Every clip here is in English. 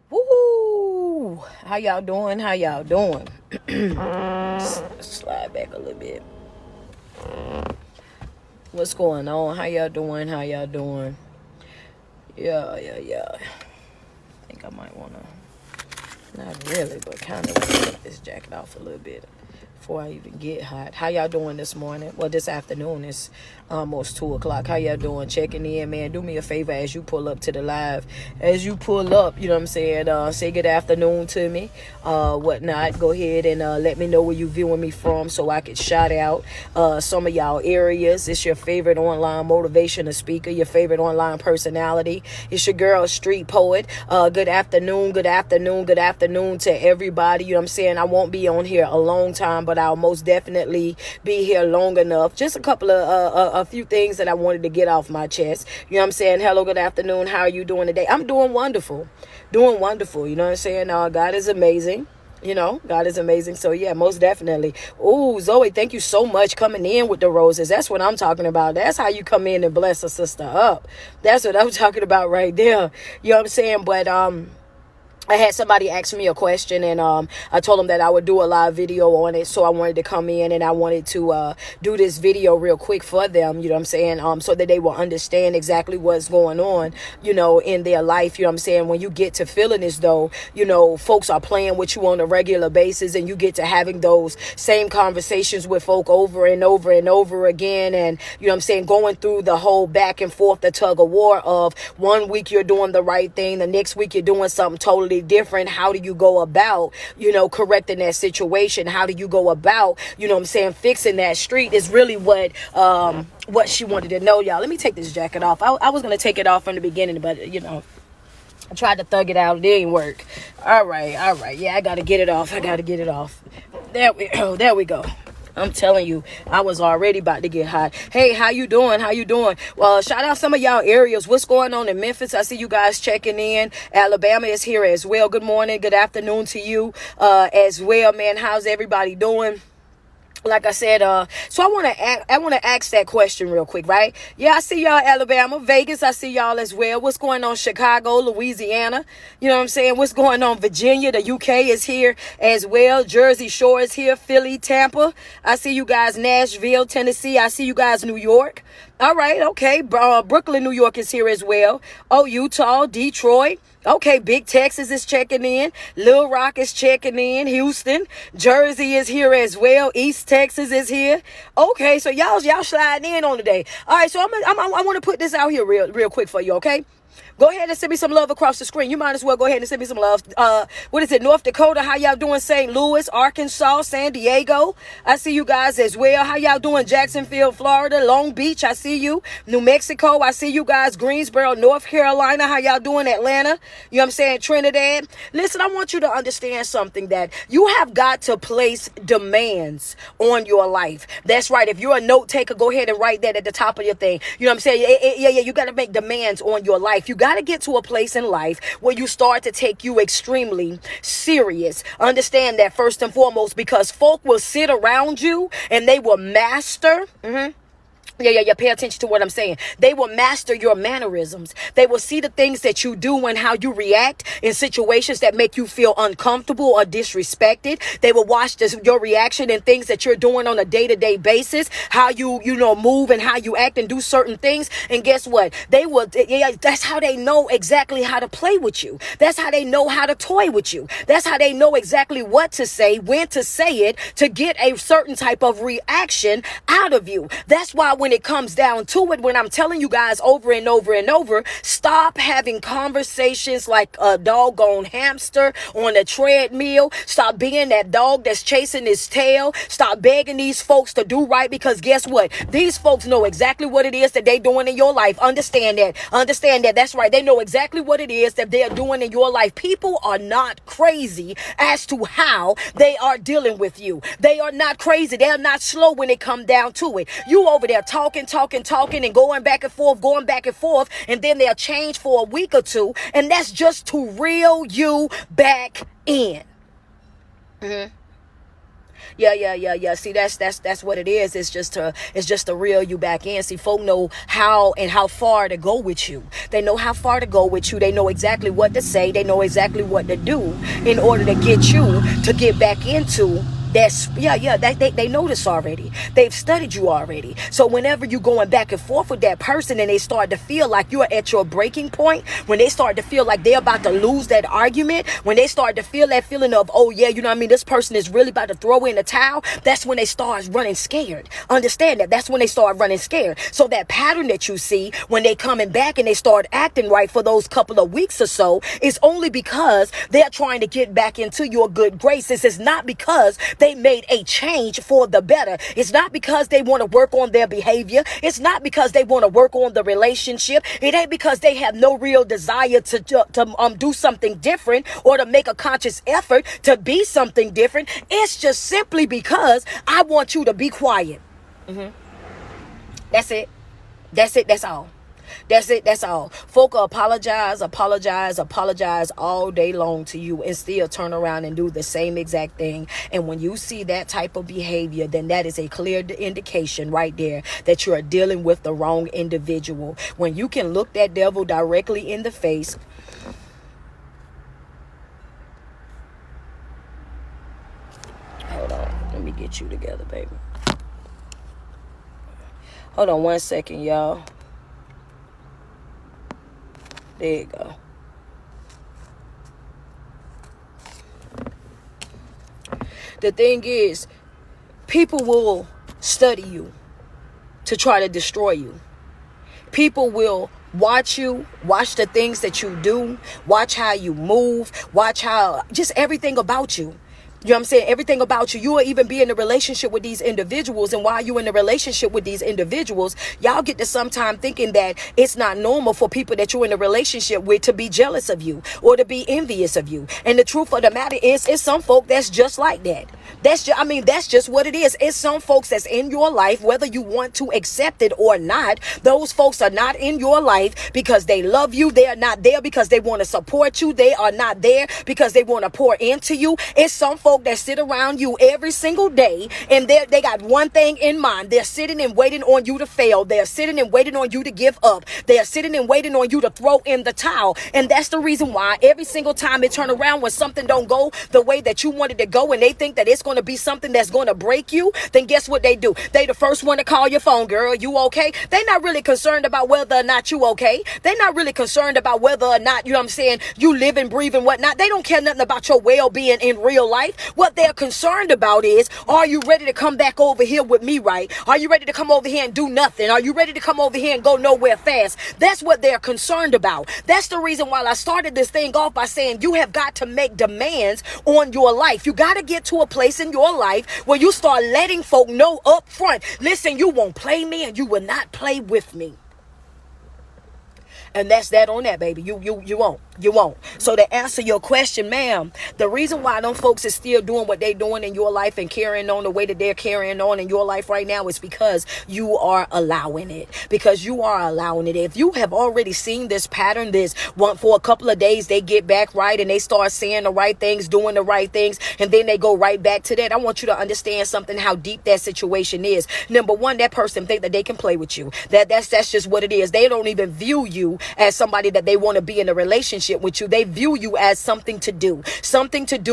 Woo! How y'all doing? How y'all doing? Slide back a little bit. What's going on? How y'all doing? How y'all doing? Yeah. I think I might want to, not really, but kind of take this jacket off a little bit before I even get hot. How y'all doing this morning? Well, this afternoon. It's almost 2 o'clock. How y'all doing? Checking in, man. Do me a favor as you pull up to the live. As you pull up, you know what I'm saying? Say good afternoon to me. Whatnot. Go ahead and let me know where you viewing me from so I can shout out some of y'all areas. It's your favorite online motivational speaker, your favorite online personality. It's your girl, Street Poet. Good afternoon to everybody. You know what I'm saying? I won't be on here a long time, but I'll most definitely be here long enough. Just a couple of a few things that I wanted to get off my chest. You know what I'm saying? Hello, good afternoon. How are you doing today? I'm doing wonderful. You know what I'm saying? God is amazing. God is amazing. So yeah, most definitely. Ooh, Zoe, thank you so much coming in with the roses. That's what I'm talking about. That's how you come in and bless a sister up. That's what I'm talking about right there. You know what I'm saying? But I had somebody ask me a question, and I told them that I would do a live video on it. So I wanted to come in and I wanted to do this video real quick for them, you know what I'm saying, so that they will understand exactly what's going on, in their life. You know what I'm saying? When you get to feeling as though, folks are playing with you on a regular basis, and you get to having those same conversations with folk over and over and over again. And, you know what I'm saying, going through the whole back and forth, the tug of war of 1 week you're doing the right thing, the next week you're doing something totally different. How do you go about, correcting that situation? How do you go about, fixing that street is really what she wanted to know, y'all. Let me take this jacket off. I was going to take it off from the beginning, but, I tried to thug it out. It didn't work. All right. Yeah, I got to get it off. There we go. I'm telling you, I was already about to get hot. Hey, how you doing? Well, shout out some of y'all areas. What's going on in Memphis? I see you guys checking in. Alabama is here as well. Good morning. Good afternoon to you as well, man. How's everybody doing? Like I said, so I want to ask that question real quick, right? Yeah, I see y'all Alabama, Vegas. I see y'all as well. What's going on Chicago, Louisiana? You know what I'm saying? What's going on Virginia? The UK is here as well. Jersey Shore is here. Philly, Tampa. I see you guys Nashville, Tennessee. I see you guys New York. All right, okay. Brooklyn, New York is here as well. Oh, Utah, Detroit. Okay, Big Texas is checking in. Little Rock is checking in. Houston, Jersey is here as well. East Texas is here. Okay, so y'all sliding in on today. All right, so I want to put this out here real quick for you, okay? Go ahead and send me some love across the screen. You might as well go ahead and send me some love. What is it? North Dakota. How y'all doing? St. Louis, Arkansas, San Diego. I see you guys as well. How y'all doing? Jacksonville, Florida, Long Beach. I see you. New Mexico. I see you guys. Greensboro, North Carolina. How y'all doing? Atlanta. You know what I'm saying? Trinidad. Listen, I want you to understand something, that you have got to place demands on your life. That's right. If you're a note taker, go ahead and write that at the top of your thing. You know what I'm saying? Yeah. You got to make demands on your life. You got to get to a place in life where you start to take you extremely serious. Understand that first and foremost, because folk will sit around you and they will master. Yeah. Pay attention to what I'm saying. They will master your mannerisms. They will see the things that you do and how you react in situations that make you feel uncomfortable or disrespected. They will watch your reaction and things that you're doing on a day-to-day basis, how you move and how you act and do certain things. And guess what? That's how they know exactly how to play with you. That's how they know how to toy with you. That's how they know exactly what to say, when to say it, to get a certain type of reaction out of you. That's why when it comes down to it, when I'm telling you guys over and over and over, stop having conversations like a doggone hamster on a treadmill. Stop being that dog that's chasing his tail. Stop begging these folks to do right, because guess what? These folks know exactly what it is that they're doing in your life. Understand that. That's right. They know exactly what it is that they're doing in your life. People are not crazy as to how they are dealing with you. They are not crazy. They're not slow when it comes down to it. You over there talking and going back and forth, and then they'll change for a week or two, and that's just to reel you back in. Yeah. See, that's what it is. It's just to reel you back in. See, folk know how and how far to go with you. They know how far to go with you. They know exactly what to say. They know exactly what to do in order to get you to get back into. They know this already. They've studied you already. So whenever you're going back and forth with that person and they start to feel like you're at your breaking point, when they start to feel like they're about to lose that argument, when they start to feel that feeling of, oh yeah, you know what I mean, this person is really about to throw in the towel, that's when they start running scared. Understand that. That's when they start running scared. So that pattern that you see when they coming back and they start acting right for those couple of weeks or so is only because they're trying to get back into your good graces. It's not because they made a change for the better. It's not because they want to work on their behavior. It's not because they want to work on the relationship. It ain't because they have no real desire to do something different or to make a conscious effort to be something different. It's just simply because I want you to be quiet. That's it. That's all. That's all. Folk apologize all day long to you and still turn around and do the same exact thing. And when you see that type of behavior, then that is a clear indication right there that you are dealing with the wrong individual. When you can look that devil directly in the face. Hold on. Let me get you together, baby. Hold on 1 second, y'all. There you go. The thing is, people will study you to try to destroy you. People will watch you, watch the things that you do, watch how you move, watch how, just everything about you. You know what I'm saying? Everything about you. You will even be in a relationship with these individuals. And while you're in a relationship with these individuals, y'all get to sometime thinking that it's not normal for people that you're in a relationship with to be jealous of you or to be envious of you. And the truth of the matter is, it's some folk that's just like that. That's just what it is. It's some folks that's in your life, whether you want to accept it or not. Those folks are not in your life because they love you. They are not there because they want to support you. They are not there because they want to pour into you. It's some folks that sit around you every single day and they got one thing in mind. They're sitting and waiting on you to fail. They're sitting and waiting on you to give up. They're sitting and waiting on you to throw in the towel. And that's the reason why every single time they turn around when something don't go the way that you wanted to go and they think that it's going to be something that's going to break you, then guess what they do? They the first one to call your phone. Girl, you okay? They're not really concerned about whether or not you okay. They're not really concerned about whether or not, you know what I'm saying, you live and breathe and whatnot. They don't care nothing about your well-being in real life. What they're concerned about is, are you ready to come back over here with me, right? Are you ready to come over here and do nothing? Are you ready to come over here and go nowhere fast? That's what they're concerned about. That's the reason why I started this thing off by saying you have got to make demands on your life. You got to get to a place in your life where you start letting folk know up front, listen, you won't play me and you will not play with me. And that's that on that, baby. You won't. So to answer your question, ma'am, the reason why them folks is still doing what they're doing in your life and carrying on the way that they're carrying on in your life right now is because you are allowing it. Because you are allowing it. If you have already seen this pattern, this one for a couple of days, they get back right and they start saying the right things, doing the right things, and then they go right back to that. I want you to understand something, how deep that situation is. Number one, that person think that they can play with you. That's just what it is. They don't even view you as somebody that they want to be in a relationship with you. They view you as something to do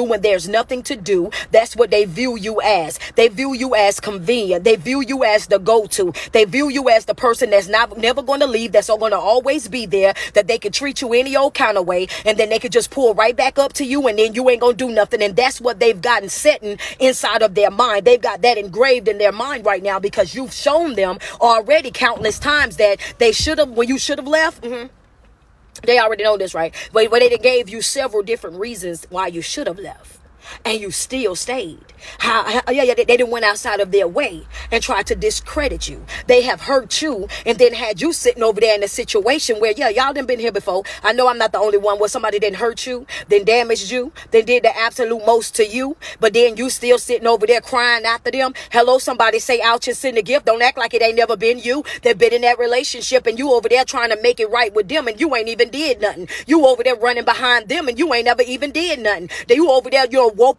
when there's nothing to do. That's what they view you as. They view you as convenient. They view you as the go-to. They view you as the person that's never going to leave, that's going to always be there, that they could treat you any old kind of way, and then they could just pull right back up to you, and then you ain't going to do nothing. And that's what they've gotten setting inside of their mind. They've got that engraved in their mind right now because you've shown them already countless times that they should have, when you should have left. They already know this, right? But they gave you several different reasons why you should have left. And you still stayed. They didn't went outside of their way and tried to discredit you. They have hurt you and then had you sitting over there in a situation where, y'all done been here before. I know I'm not the only one where somebody didn't hurt you, then damaged you, then did the absolute most to you, but then you still sitting over there crying after them. Hello, somebody say ouch and send a gift. Don't act like it ain't never been you. They've been in that relationship and you over there trying to make it right with them and you ain't even did nothing. You over there running behind them and you ain't never even did nothing. You over there,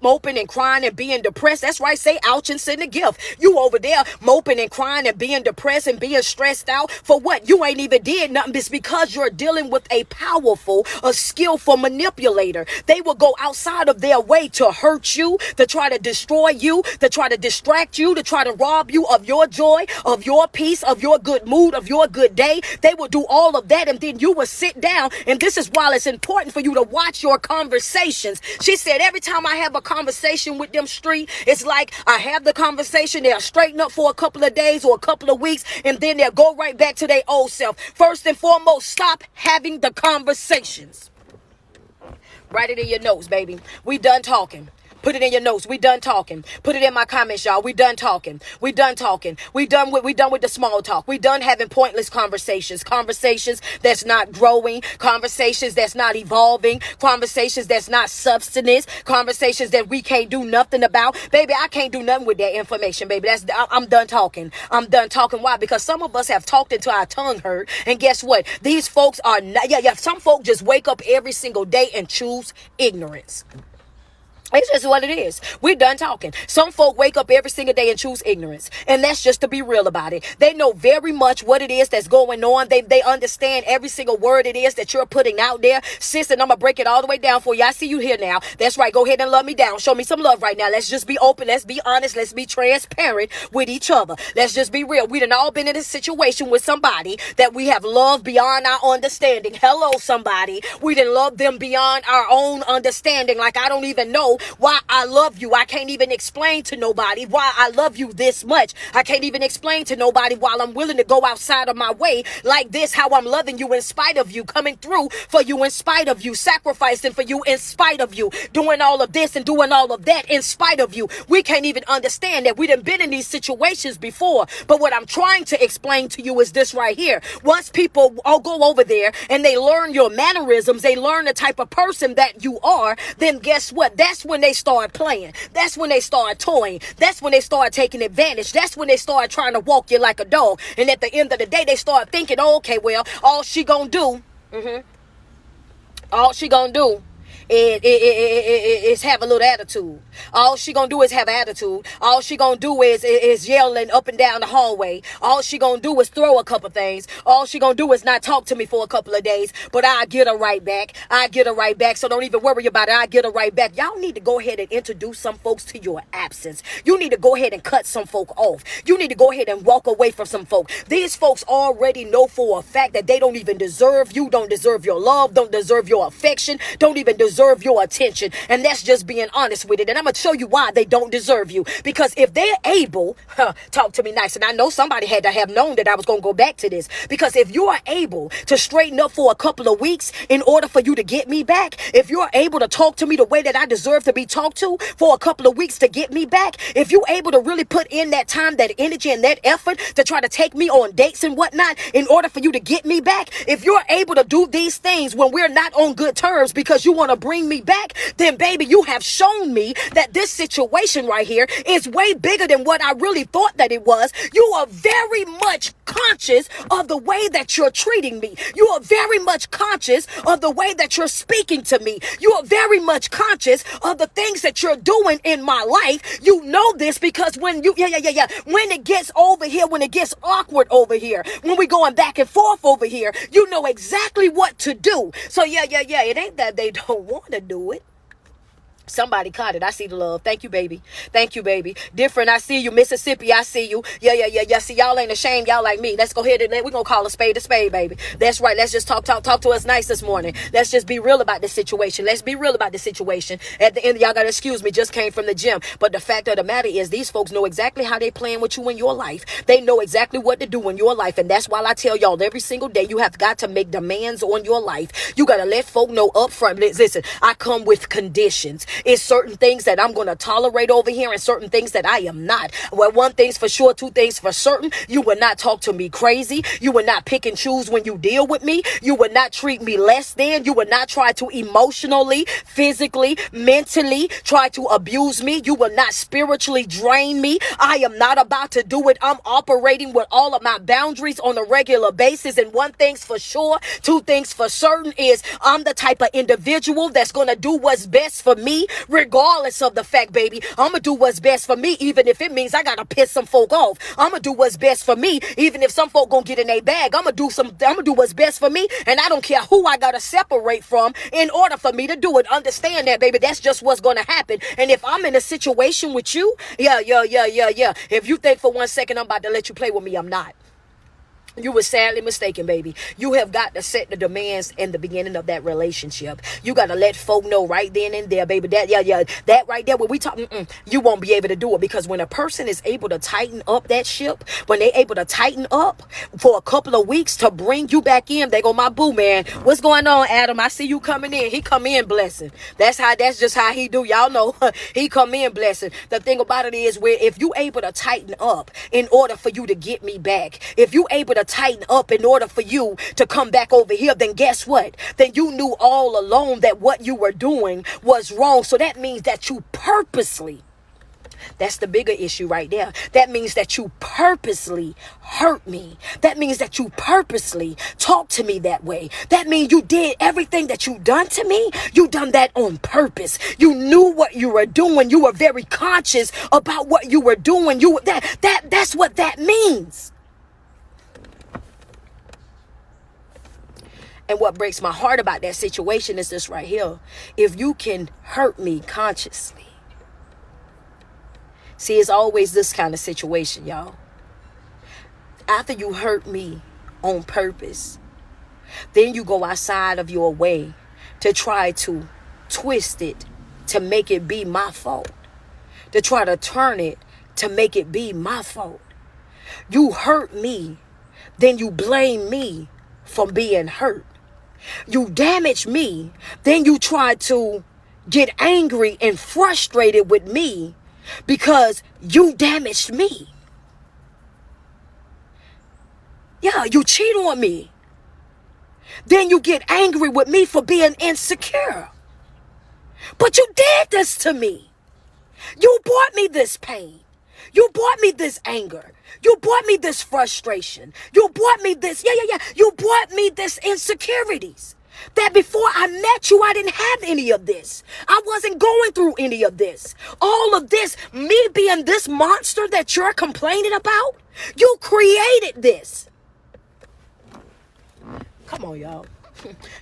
moping and crying and being depressed. That's right. Say ouch and send a gift. You over there moping and crying and being depressed and being stressed out for what? You ain't even did nothing. It's because you're dealing with a powerful, a skillful manipulator. They will go outside of their way to hurt you, to try to destroy you, to try to distract you, to try to rob you of your joy, of your peace, of your good mood, of your good day. They will do all of that, and then you will sit down. And this is why it's important for you to watch your conversations. She said, every time I have a conversation with them street, it's like I have the conversation, they'll straighten up for a couple of days or a couple of weeks, and then they'll go right back to their old self. First and foremost, stop having the conversations. Write it in your notes, baby. We done talking. Put it in your notes. We done talking. Put it in my comments, y'all. We done talking. We done talking. We done with the small talk. We done having pointless conversations. Conversations that's not growing. Conversations that's not evolving. Conversations that's not substance. Conversations that we can't do nothing about. Baby, I can't do nothing with that information, baby. I'm done talking. I'm done talking. Why? Because some of us have talked until our tongue hurt. And guess what? These folks are not, some folk just wake up every single day and choose ignorance. It's just what it is. We're done talking. Some folk wake up every single day and choose ignorance. And that's just to be real about it. They know very much what it is that's going on. They understand every single word it is that you're putting out there. Sis, and I'm going to break it all the way down for you. I see you here now. That's right. Go ahead and love me down. Show me some love right now. Let's just be open. Let's be honest. Let's be transparent with each other. Let's just be real. We done all been in a situation with somebody that we have loved beyond our understanding. Hello, somebody. We done loved them beyond our own understanding. Like, I don't even know why I love you. I can't even explain to nobody why I love you this much. I can't even explain to nobody why I'm willing to go outside of my way like this, how I'm loving you in spite of you, coming through for you in spite of you, sacrificing for you in spite of you, doing all of this and doing all of that in spite of you. We can't even understand that. We done been in these situations before. But what I'm trying to explain to you is this right here. Once people all go over there and they learn your mannerisms, they learn the type of person that you are, then guess what? That's when they start playing. That's when they start toying. That's when they start taking advantage. That's when they start trying to walk you like a dog. And at the end of the day, they start thinking, oh, okay, well, all she gonna do is have a little attitude. All she gonna do is have attitude. All she gonna do is yelling up and down the hallway. All she gonna do is throw a couple things. All she gonna do is not talk to me for a couple of days. But I get her right back. I get her right back. So don't even worry about it. I get her right back. Y'all need to go ahead and introduce some folks to your absence. You need to go ahead and cut some folk off. You need to go ahead and walk away from some folk. These folks already know for a fact that they don't even deserve you. Don't deserve your love. Don't deserve your affection. Don't even deserve your attention. And that's just being honest with it. And I'm going to show you why they don't deserve you. Because if they're able, talk to me nice. And I know somebody had to have known that I was going to go back to this. Because if you are able to straighten up for a couple of weeks in order for you to get me back, if you're able to talk to me the way that I deserve to be talked to for a couple of weeks to get me back, if you're able to really put in that time, that energy, and that effort to try to take me on dates and whatnot in order for you to get me back, if you're able to do these things when we're not on good terms because you want to bring me back, then baby, you have shown me that this situation right here is way bigger than what I really thought that it was. You are very much conscious of the way that you're treating me. You are very much conscious of the way that you're speaking to me. You are very much conscious of the things that you're doing in my life. You know this because when you, when it gets over here, when it gets awkward over here, when we going back and forth over here, you know exactly what to do. So it ain't that they don't want to do it. Somebody caught it. I see the love. Thank you, baby. Thank you, baby. Different. I see you. Mississippi. I see you. Yeah. See, y'all ain't ashamed. Y'all like me. Let's go ahead and we're going to call a spade, baby. That's right. Let's just talk to us nice this morning. Let's just be real about this situation. Let's be real about this situation. At the end, y'all got to excuse me. Just came from the gym. But the fact of the matter is these folks know exactly how they playing with you in your life. They know exactly what to do in your life. And that's why I tell y'all every single day, you have got to make demands on your life. You got to let folk know up front. Listen, I come with conditions. It's certain things that I'm going to tolerate over here and certain things that I am not. Well, one thing's for sure, two things for certain. You will not talk to me crazy. You will not pick and choose when you deal with me. You will not treat me less than. You will not try to emotionally, physically, mentally try to abuse me. You will not spiritually drain me. I am not about to do it. I'm operating with all of my boundaries on a regular basis. And one thing's for sure, two things for certain is I'm the type of individual that's going to do what's best for me me, regardless of the fact, baby. I'm going to do what's best for me, even if it means I got to piss some folk off. I'm going to do what's best for me, even if some folk going to get in their bag. I'm going to do what's best for me, and I don't care who I got to separate from in order for me to do it. Understand that, baby. That's just what's going to happen. And if I'm in a situation with you, yeah. If you think for 1 second I'm about to let you play with me, I'm not. You were sadly mistaken, baby. You have got to set the demands in the beginning of that relationship. You got to let folk know right then and there, baby. That right there, when we talk, you won't be able to do it, because when a person is able to tighten up that ship, when they're able to tighten up for a couple of weeks to bring you back in, they go, my boo, man, what's going on, Adam? I see you coming in. He come in blessing. That's just how he do. Y'all know he come in blessing. The thing about it is, where if you able to tighten up in order for you to get me back, if you able to tighten up in order for you to come back over here, then guess what? Then you knew all along that what you were doing was wrong. So that means that you purposely, that's the bigger issue right there. That means that you purposely hurt me. That means that you purposely talked to me that way. That means you did everything that you done to me. You done that on purpose. You knew what you were doing. You were very conscious about what you were doing. That's what that means. And what breaks my heart about that situation is this right here. If you can hurt me consciously. See, it's always this kind of situation, y'all. After you hurt me on purpose, then you go outside of your way to try to twist it, to make it be my fault. To try to turn it, to make it be my fault. You hurt me, then you blame me for being hurt. You damage me, then you try to get angry and frustrated with me because you damaged me. Yeah, you cheat on me. Then you get angry with me for being insecure. But you did this to me. You brought me this pain. You brought me this anger. You brought me this frustration. You brought me this, You brought me this insecurities. That before I met you, I didn't have any of this. I wasn't going through any of this. All of this, me being this monster that you're complaining about, you created this. Come on, y'all.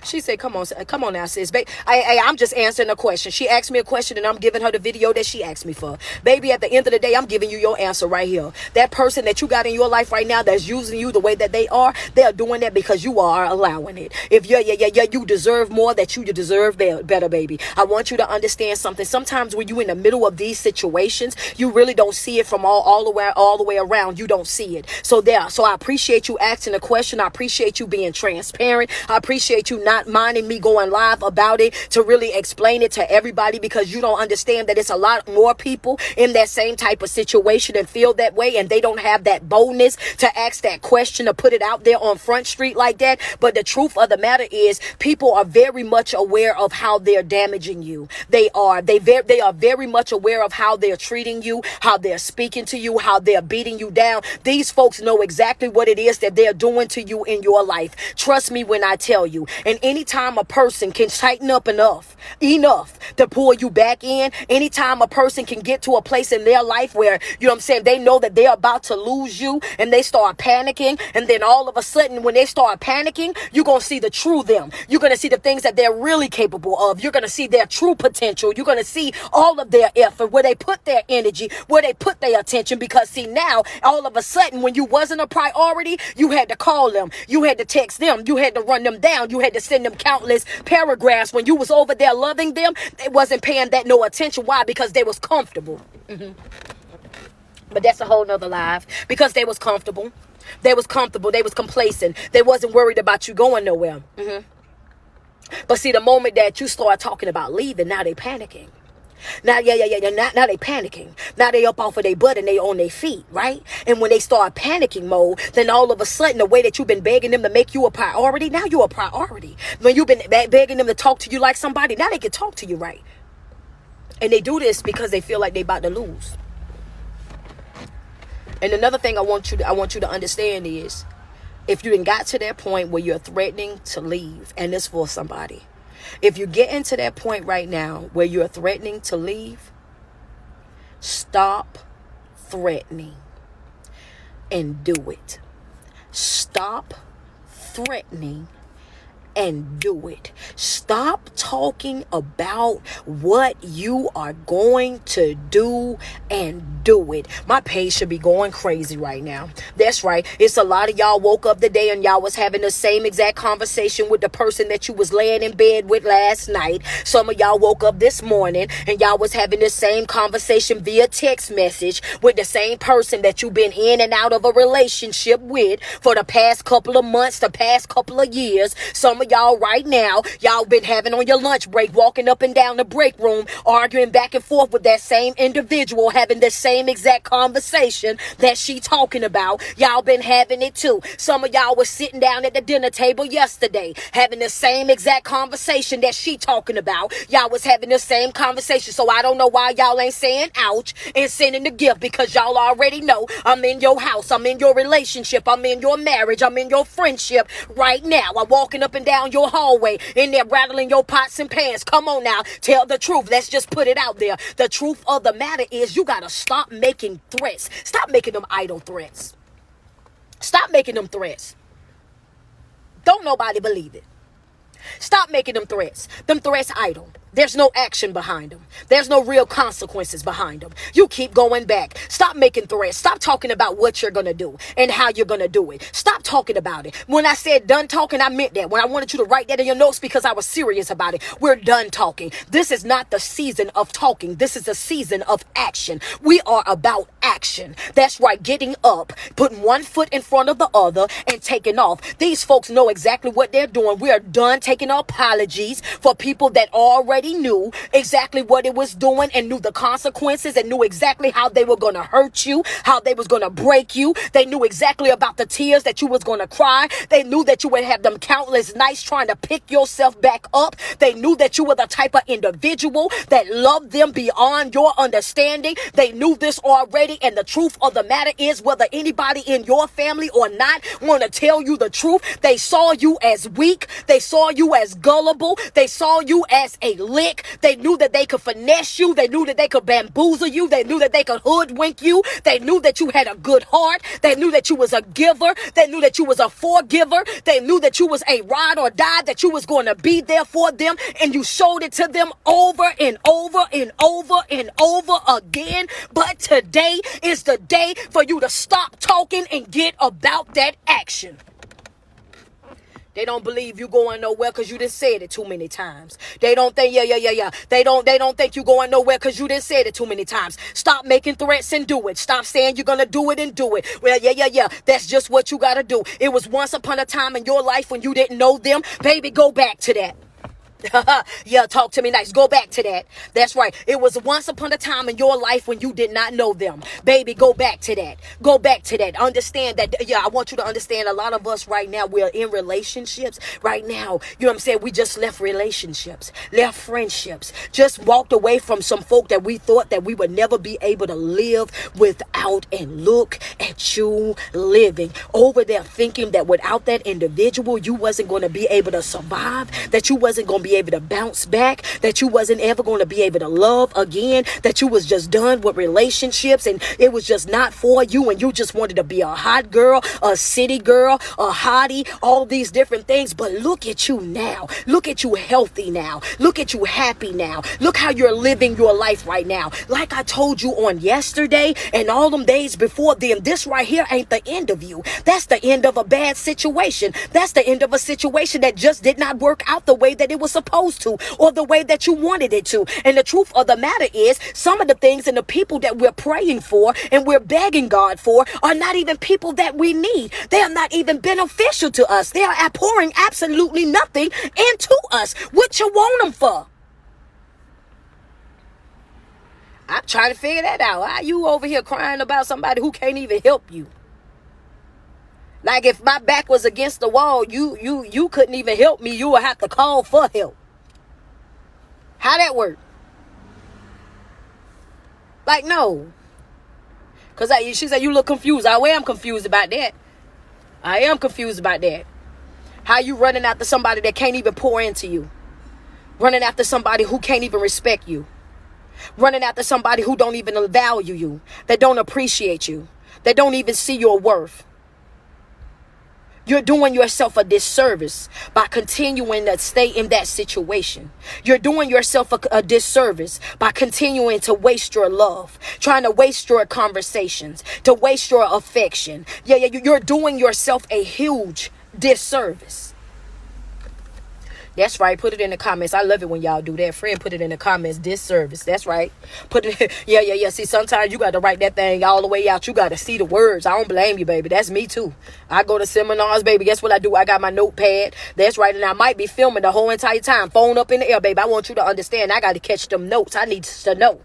She said, come on now, sis. I'm just answering a question. She asked me a question and I'm giving her the video that she asked me for. Baby, at the end of the day, I'm giving you your answer right here. That person that you got in your life right now that's using you the way that they are doing that because you are allowing it. If you deserve more, that you deserve better, baby. I want you to understand something. Sometimes when you're in the middle of these situations, you really don't see it from all the way around. You don't see it. So I appreciate you asking a question. I appreciate you being transparent. I appreciate you not minding me going live about it to really explain it to everybody, because you don't understand that it's a lot more people in that same type of situation and feel that way, and they don't have that boldness to ask that question, to put it out there on Front Street like that. But the truth of the matter is, people are very much aware of how they're damaging you. They are very much aware of how they're treating you, how they're speaking to you, how they're beating you down. These folks know exactly what it is that they're doing to you in your life. Trust me when I tell you. And anytime a person can tighten up enough to pull you back in, anytime a person can get to a place in their life where, you know what I'm saying, they know that they're about to lose you and they start panicking, and then all of a sudden when they start panicking, you're going to see the true them. You're going to see the things that they're really capable of. You're going to see their true potential. You're going to see all of their effort, where they put their energy, where they put their attention, because see, now all of a sudden when you wasn't a priority, you had to call them, you had to text them, you had to run them down, you had to send them countless paragraphs. When you was over there loving them, they wasn't paying that no attention. Why? Because they was comfortable. But that's a whole nother life. Because they was comfortable. They was complacent. They wasn't worried about you going nowhere. But see, the moment that you start talking about leaving, now they panicking. Now they panicking. Now they up off of their butt and they on their feet, right? And when they start panicking mode, then all of a sudden, the way that you've been begging them to make you a priority, now you're a priority. When you've been begging them to talk to you like somebody, now they can talk to you right. And they do this because they feel like they about to lose. And another thing I want you to understand is, if you done got to that point where you're threatening to leave, and it's for somebody, If you get into that point right now where you're threatening to leave, stop threatening and do it. Stop threatening and do it. Stop talking about what you are going to do and do it. My page should be going crazy right now. That's right. It's a lot of y'all woke up today and y'all was having the same exact conversation with the person that you was laying in bed with last night. Some of y'all woke up this morning and y'all was having the same conversation via text message with the same person that you've been in and out of a relationship with for the past couple of months, the past couple of years. Some of y'all right now, y'all been having on your lunch break, walking up and down the break room, arguing back and forth with that same individual, having the same exact conversation that she talking about. Y'all been having it too. Some of y'all was sitting down at the dinner table yesterday, having the same exact conversation that she talking about. Y'all was having the same conversation. So I don't know why y'all ain't saying ouch and sending the gift, because y'all already know I'm in your house, I'm in your relationship, I'm in your marriage, I'm in your friendship right now. I'm walking up and down your hallway in there rattling your pots and pans. Come on now, tell the truth. Let's just put it out there. The truth of the matter is you gotta stop making threats. Stop making them idle threats. Stop making them threats. Don't nobody believe it. Stop making them threats. Them threats idle. There's no action behind them. There's no real consequences behind them. You keep going back. Stop making threats. Stop talking about what you're going to do and how you're going to do it. Stop talking about it. When I said done talking, I meant that. When I wanted you to write that in your notes, because I was serious about it. We're done talking. This is not the season of talking. This is the season of action. We are about action. That's right. Getting up, putting one foot in front of the other and taking off. These folks know exactly what they're doing. We are done taking apologies for people that already knew exactly what it was doing and knew the consequences and knew exactly how they were going to hurt you, how they was going to break you. They knew exactly about the tears that you was going to cry. They knew that you would have them countless nights trying to pick yourself back up. They knew that you were the type of individual that loved them beyond your understanding. They knew this already, and the truth of the matter is, whether anybody in your family or not want to tell you the truth, they saw you as weak. They saw you as gullible. They saw you as a lick. They knew that they could finesse you. They knew that they could bamboozle you. They knew that they could hoodwink you. They knew that you had a good heart. They knew that you was a giver. They knew that you was a forgiver. They knew that you was a ride or die, that you was going to be there for them, and you showed it to them over and over and over and over again. But today is the day for you to stop talking and get about that action. They don't believe you going nowhere because you just said it too many times. They don't think, They don't think you going nowhere because you just said it too many times. Stop making threats and do it. Stop saying you're going to do it and do it. Well, That's just what you got to do. It was once upon a time in your life when you didn't know them. Baby, go back to that. Yeah, talk to me nice. Go back to that. That's right. It was once upon a time in your life when you did not know them. Baby, go back to that. Go back to that. Understand that. Yeah, I want you to understand, a lot of us right now, we're in relationships right now. You know what I'm saying? We just left relationships, left friendships, just walked away from some folk that we thought that we would never be able to live without, and look at you living over there thinking that without that individual, you wasn't going to be able to survive, that you wasn't going to be able to bounce back, that you wasn't ever going to be able to love again, that you was just done with relationships and it was just not for you, and you just wanted to be a hot girl, a city girl, a hottie, all these different things. But look at you now. Look at you healthy now. Look at you happy now. Look how you're living your life right now. Like I told you on yesterday and all them days before then, this right here ain't the end of you. That's the end of a bad situation. That's the end of a situation that just did not work out the way that it was supposed to, or the way that you wanted it to. And the truth of the matter is, some of the things and the people that we're praying for and we're begging God for are not even people that we need. They are not even beneficial to us. They are pouring absolutely nothing into us. What you want them for? I'm trying to figure that out. Why you over here crying about somebody who can't even help you? Like, if my back was against the wall, you couldn't even help me. You would have to call for help. How that work? Like, no. Because she said, you look confused. I am confused about that. I am confused about that. How you running after somebody that can't even pour into you? Running after somebody who can't even respect you. Running after somebody who don't even value you, that don't appreciate you, that don't even see your worth. You're doing yourself a disservice by continuing to stay in that situation. You're doing yourself a disservice by continuing to waste your love, trying to waste your conversations, to waste your affection. You're doing yourself a huge disservice. That's right. Put it in the comments. I love it when y'all do that. Friend, put it in the comments. Disservice. That's right. Put it. Yeah. See, sometimes you got to write that thing all the way out. You got to see the words. I don't blame you, baby. That's me too. I go to seminars, baby. Guess what I do? I got my notepad. That's right. And I might be filming the whole entire time. Phone up in the air, baby. I want you to understand. I got to catch them notes. I need to know.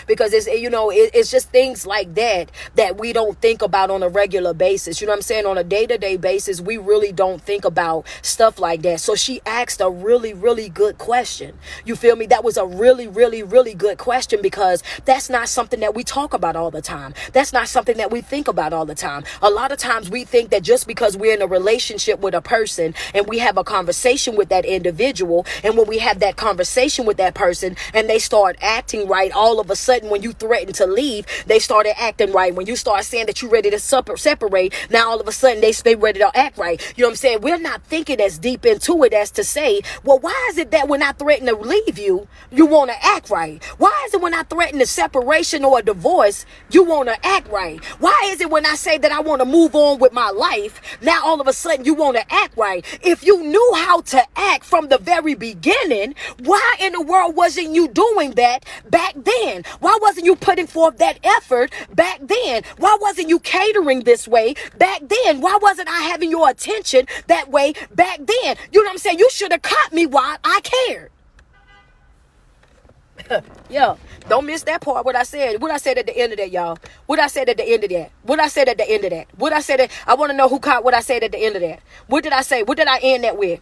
Because it's just things like that we don't think about on a regular basis. You know what I'm saying? On a day-to-day basis, we really don't think about stuff like that. So she asked a really, really good question. You feel me? That was a really, really, really good question, because that's not something that we talk about all the time. That's not something that we think about all the time. A lot of times we think that just because we're in a relationship with a person and we have a conversation with that individual, and when we have that conversation with that person and they start acting right, all of a sudden when you threaten to leave, they started acting right. When you start saying that you're ready to separate, now all of a sudden they ready to act right. You know what I'm saying? We're not thinking as deep into it as to say, well, why is it that when I threaten to leave you, you want to act right? Why is it when I threaten a separation or a divorce, you want to act right? Why is it when I say that I want to move on with my life, now all of a sudden you want to act right? If you knew how to act from the very beginning, why in the world wasn't you doing that back then? Why wasn't you putting forth that effort back then? Why wasn't you catering this way back then? Why wasn't I having your attention that way back then? You know what I'm saying? You should have caught me while I cared. Yeah, don't miss that part. What I said at the end of that, y'all. What I said at the end of that. I want to know who caught what I said at the end of that. What did I say? What did I end that with?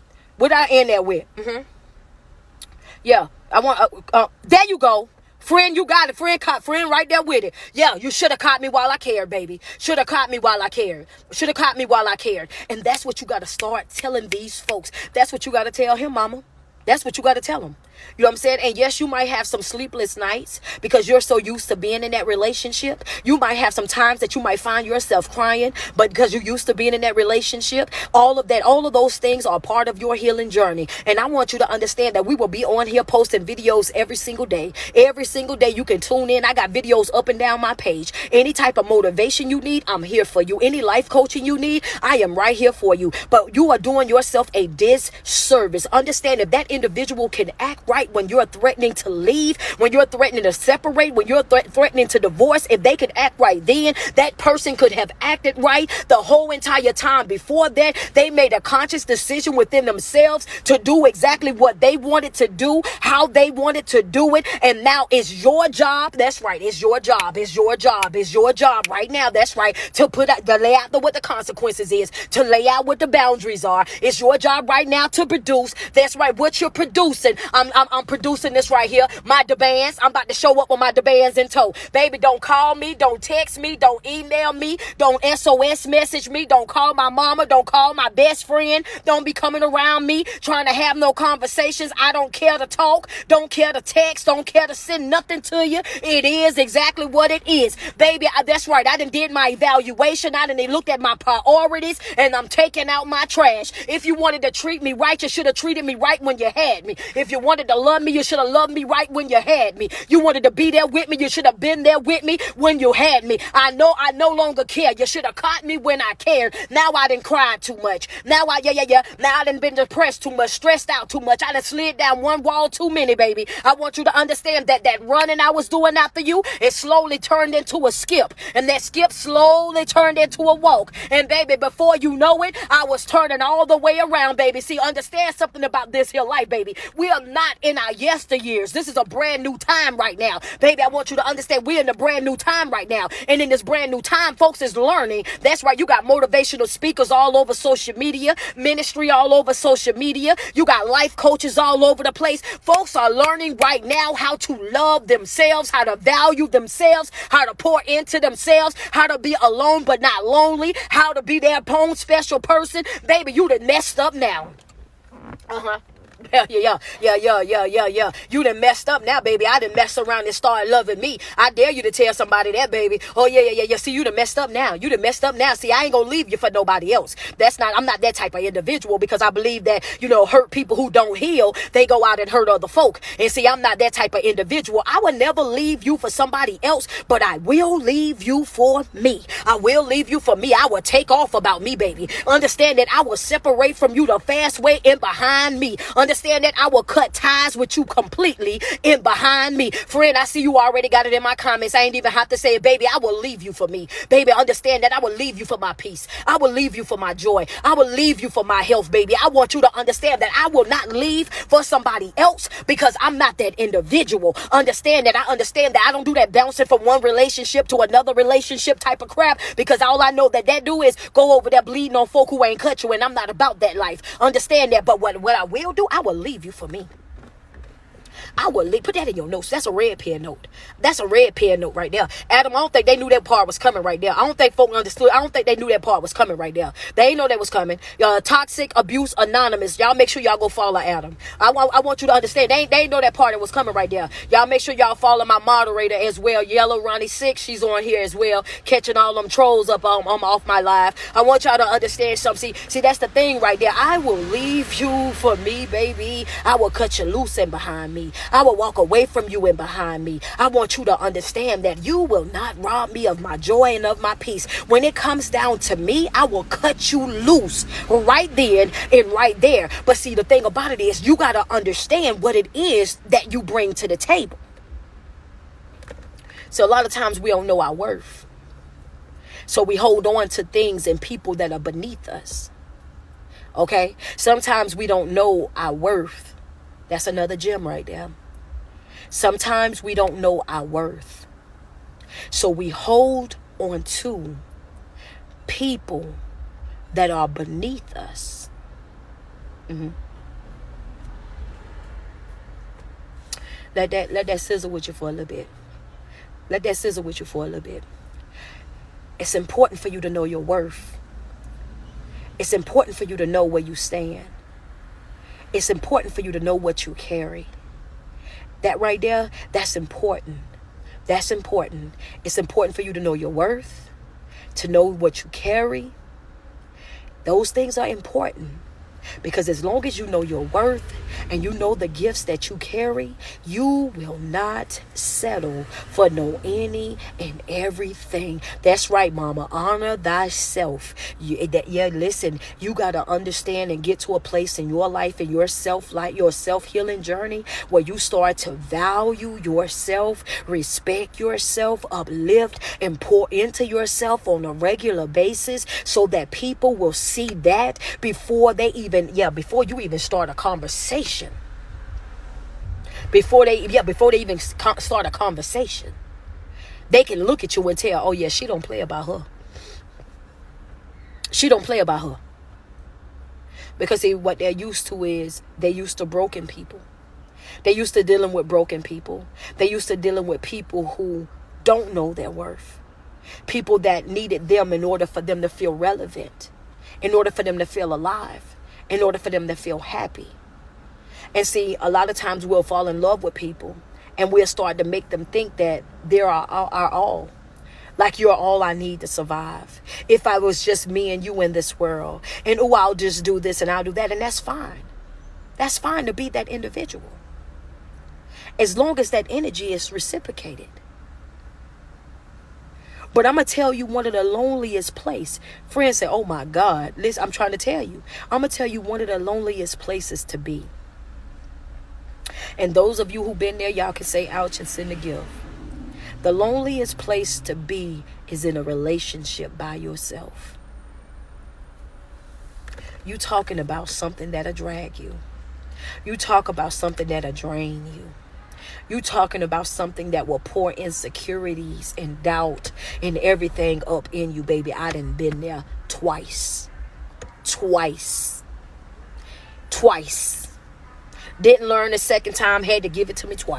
Yeah, I want. There you go. Friend, you got it. Friend right there with it. Yeah, you should have caught me while I cared, baby. Should have caught me while I cared. And that's what you got to start telling these folks. That's what you got to tell him, mama. That's what you got to tell him. You know what I'm saying? And yes, you might have some sleepless nights because you're so used to being in that relationship. You might have some times that you might find yourself crying, but because you're used to being in that relationship, all of those things are part of your healing journey. And I want you to understand that we will be on here posting videos every single day. Every single day you can tune in. I got videos up and down my page. Any type of motivation you need, I'm here for you. Any life coaching you need, I am right here for you. But you are doing yourself a disservice. Understand that that individual can act right when you're threatening to leave, when you're threatening to separate, when you're threatening to divorce. If they could act right then, that person could have acted right the whole entire time before that. They made a conscious decision within themselves to do exactly what they wanted to do, how they wanted to do it. And now it's your job. That's right. It's your job right now. That's right. To lay out what the consequences is, to lay out what the boundaries are. It's your job right now to produce. That's right. What you're producing. I'm producing this right here. My demands. I'm about to show up with my demands in tow. Baby, don't call me. Don't text me. Don't email me. Don't SOS message me. Don't call my mama. Don't call my best friend. Don't be coming around me trying to have no conversations. I don't care to talk. Don't care to text. Don't care to send nothing to you. It is exactly what it is. Baby, that's right. I done did my evaluation. I done looked at my priorities and I'm taking out my trash. If you wanted to treat me right, you should have treated me right when you had me. If you wanted to love me, you should have loved me right when you had me. You wanted to be there with me, you should have been there with me when you had me. I no longer care. You should have caught me when I cared. Now I done cried too much. Now I done been depressed too much, stressed out too much. I done slid down one wall too many, baby. I want you to understand that running I was doing after you, it slowly turned into a skip. And that skip slowly turned into a walk. And baby, before you know it, I was turning all the way around, baby. See, understand something about this here life, baby. We are not in our yesteryears. This is a brand new time right now. Baby, I want you to understand we're in a brand new time right now. And in this brand new time, folks is learning. That's right. You got motivational speakers all over social media, ministry all over social media. You got life coaches all over the place. Folks are learning right now how to love themselves, how to value themselves, how to pour into themselves, how to be alone but not lonely, how to be their own special person. Baby, you done messed up now. Yeah. You done messed up now, baby. I done messed around and started loving me. I dare you to tell somebody that, baby. Oh, yeah. See, you done messed up now. You done messed up now. See, I ain't gonna leave you for nobody else. I'm not that type of individual, because I believe that, hurt people who don't heal, they go out and hurt other folk. And see, I'm not that type of individual. I would never leave you for somebody else, but I will leave you for me. I will leave you for me. I will take off about me, baby. Understand that I will separate from you the fast way in behind me. Understand that I will cut ties with you completely in behind me. Friend, I see you already got it in my comments. I ain't even have to say it, baby. I will leave you for me. Baby, understand that I will leave you for my peace. I will leave you for my joy. I will leave you for my health, baby. I want you to understand that I will not leave for somebody else, because I'm not that individual. Understand that I don't do that bouncing from one relationship to another relationship type of crap, because all I know that do is go over there bleeding on folk who ain't cut you, and I'm not about that life. Understand that. But what I will do, I will leave you for me. I will put that in your notes. That's a red pen note. That's a red pen note right there. Adam, I don't think they knew that part was coming right there. I don't think folk understood. I don't think they knew that part was coming right there. They ain't know that was coming. Toxic Abuse Anonymous. Y'all make sure y'all go follow Adam. I want you to understand. They ain't know that part that was coming right there. Y'all make sure y'all follow my moderator as well. Yellow Ronnie 6. She's on here as well, catching all them trolls up off my live. I want y'all to understand something. See, that's the thing right there. I will leave you for me, baby. I will cut you loose in behind me. I will walk away from you and behind me. I want you to understand that you will not rob me of my joy and of my peace. When it comes down to me, I will cut you loose right then and right there. But see, the thing about it is, you got to understand what it is that you bring to the table. So a lot of times we don't know our worth. So we hold on to things and people that are beneath us. Okay? Sometimes we don't know our worth. That's another gem right there. Sometimes we don't know our worth. So we hold on to people that are beneath us. Let that sizzle with you for a little bit. Let that sizzle with you for a little bit. It's important for you to know your worth. It's important for you to know where you stand. It's important for you to know what you carry. That right there, that's important. That's important. It's important for you to know your worth, to know what you carry. Those things are important. Because as long as you know your worth and you know the gifts that you carry, you will not settle for no any and everything. That's right, mama. Honor thyself. Listen, you got to understand and get to a place in your life and your self-healing journey where you start to value yourself, respect yourself, uplift, and pour into yourself on a regular basis so that people will see that before you even start a conversation. Before they even start a conversation, they can look at you and tell, oh yeah, she don't play about her. She don't play about her. Because see, what they're used to is they're used to broken people. They're used to dealing with broken people. They're used to dealing with people who don't know their worth. People that needed them in order for them to feel relevant, in order for them to feel alive, in order for them to feel happy. And see, a lot of times we'll fall in love with people and we'll start to make them think that they're our all. Like you're all I need to survive. If I was just me and you in this world, and I'll just do this and I'll do that, and that's fine. That's fine to be that individual. As long as that energy is reciprocated. But I'm going to tell you one of the loneliest places. Friends say, oh my God. Listen, I'm trying to tell you. I'm going to tell you one of the loneliest places to be. And those of you who've been there, y'all can say ouch and send a gift. The loneliest place to be is in a relationship by yourself. You talking about something that'll drag you. You talk about something that'll drain you. You talking about something that will pour insecurities and doubt and everything up in you, baby. I done been there twice. Didn't learn the second time, had to give it to me twice.